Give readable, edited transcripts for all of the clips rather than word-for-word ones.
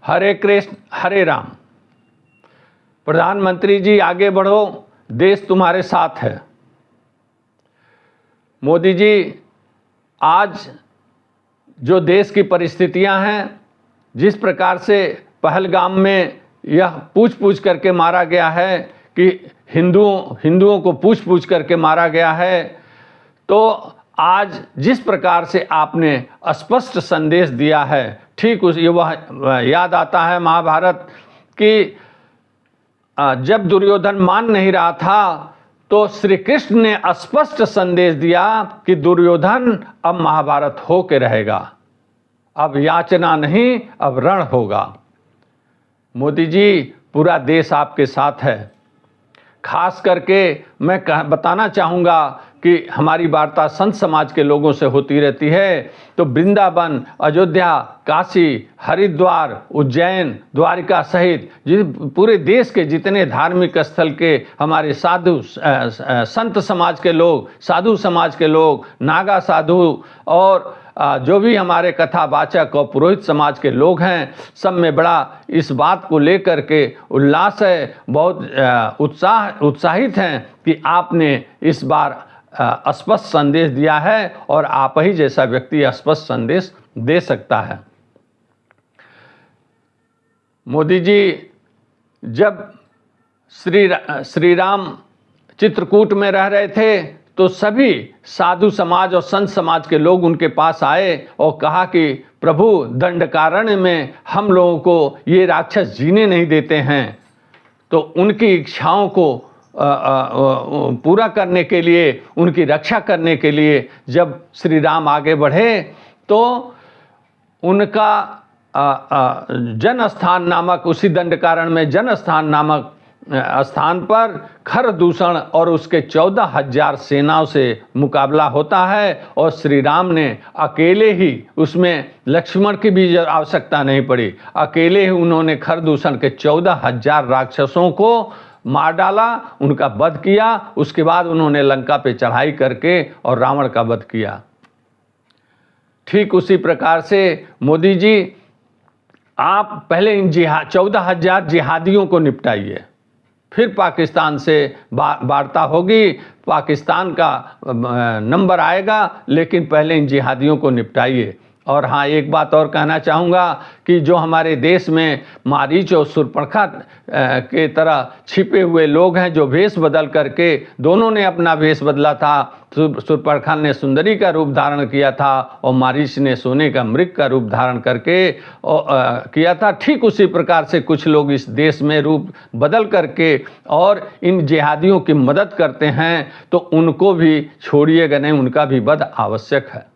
हरे कृष्ण हरे राम। प्रधानमंत्री जी आगे बढ़ो, देश तुम्हारे साथ है। मोदी जी, आज जो देश की परिस्थितियां हैं, जिस प्रकार से पहलगाम में यह पूछ पूछ करके मारा गया है कि हिंदुओं को पूछ पूछ करके मारा गया है, तो आज जिस प्रकार से आपने स्पष्ट संदेश दिया है, ठीक उस वह याद आता है महाभारत कि जब दुर्योधन मान नहीं रहा था तो श्री कृष्ण ने स्पष्ट संदेश दिया कि दुर्योधन अब महाभारत हो के रहेगा, अब याचना नहीं, अब रण होगा। मोदी जी, पूरा देश आपके साथ है। खास करके मैं बताना चाहूँगा कि हमारी वार्ता संत समाज के लोगों से होती रहती है, तो वृंदावन, अयोध्या, काशी, हरिद्वार, उज्जैन, द्वारिका सहित पूरे देश के जितने धार्मिक स्थल के हमारे साधु संत समाज के लोग, साधु समाज के लोग, नागा साधु और जो भी हमारे कथावाचक और पुरोहित समाज के लोग हैं, सब में बड़ा इस बात को लेकर के उल्लास है, बहुत उत्साहित हैं कि आपने इस बार स्पष्ट संदेश दिया है और आप ही जैसा व्यक्ति स्पष्ट संदेश दे सकता है। मोदी जी, जब श्री राम चित्रकूट में रह रहे थे तो सभी साधु समाज और संत समाज के लोग उनके पास आए और कहा कि प्रभु, दंडकारण्य में हम लोगों को ये राक्षस जीने नहीं देते हैं, तो उनकी इच्छाओं को पूरा करने के लिए, उनकी रक्षा करने के लिए जब श्री राम आगे बढ़े तो उनका जनस्थान नामक, उसी दंडकारण्य में जनस्थान नामक स्थान पर खरदूषण और उसके 14,000 सेनाओं से मुकाबला होता है और श्री राम ने अकेले ही, उसमें लक्ष्मण की भी आवश्यकता नहीं पड़ी, अकेले ही उन्होंने खरदूषण के 14,000 राक्षसों को मार डाला, उनका वध किया। उसके बाद उन्होंने लंका पे चढ़ाई करके और रावण का वध किया। ठीक उसी प्रकार से मोदी जी, आप पहले इन 14,000 जिहादियों को निपटाइए, फिर पाकिस्तान से वार्ता होगी, पाकिस्तान का नंबर आएगा, लेकिन पहले इन जिहादियों को निपटाइए। और हाँ, एक बात और कहना चाहूँगा कि जो हमारे देश में मारीच और शूर्पणखा के तरह छिपे हुए लोग हैं, जो भेष बदल करके, दोनों ने अपना भेष बदला था, शूर्पणखा ने सुंदरी का रूप धारण किया था और मारीच ने सोने का मृग का रूप धारण करके किया था, ठीक उसी प्रकार से कुछ लोग इस देश में रूप बदल करके और इन जिहादियों की मदद करते हैं, तो उनको भी छोड़िएगा नहीं, उनका भी वध आवश्यक है।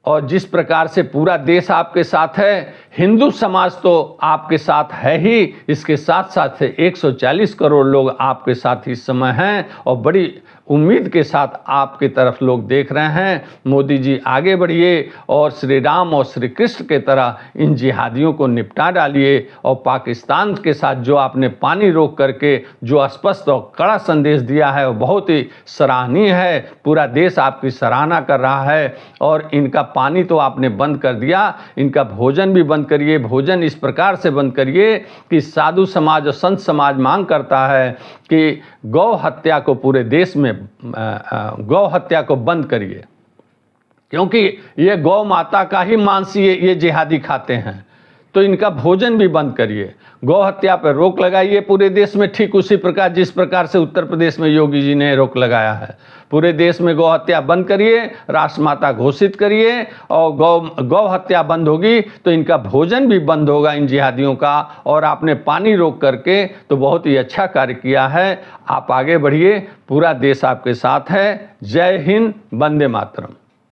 और जिस प्रकार से पूरा देश आपके साथ है, हिंदू समाज तो आपके साथ है ही, इसके साथ साथ 140 करोड़ लोग आपके साथ इस समय हैं और बड़ी उम्मीद के साथ आपकी तरफ लोग देख रहे हैं। मोदी जी, आगे बढ़िए और श्री राम और श्री कृष्ण के तरह इन जिहादियों को निपटा डालिए। और पाकिस्तान के साथ जो आपने पानी रोक करके जो स्पष्ट और कड़ा संदेश दिया है, वो बहुत ही सराहनीय है। पूरा देश आपकी सराहना कर रहा है। और इनका पानी तो आपने बंद कर दिया, इनका भोजन भी बंद करिए। भोजन इस प्रकार से बंद करिए कि साधु समाज और संत समाज मांग करता है कि गौ हत्या को पूरे देश में, गौ हत्या को बंद करिए, क्योंकि ये गौ माता का ही मांस ये जिहादी खाते हैं। तो इनका भोजन भी बंद करिए, गौ हत्या पर रोक लगाइए पूरे देश में, ठीक उसी प्रकार जिस प्रकार से उत्तर प्रदेश में योगी जी ने रोक लगाया है। पूरे देश में गौ हत्या बंद करिए, राष्ट्रमाता घोषित करिए और गौ हत्या बंद होगी तो इनका भोजन भी बंद होगा, इन जिहादियों का। और आपने पानी रोक करके तो बहुत ही अच्छा कार्य किया है। आप आगे बढ़िए, पूरा देश आपके साथ है। जय हिंद, वंदे मातरम।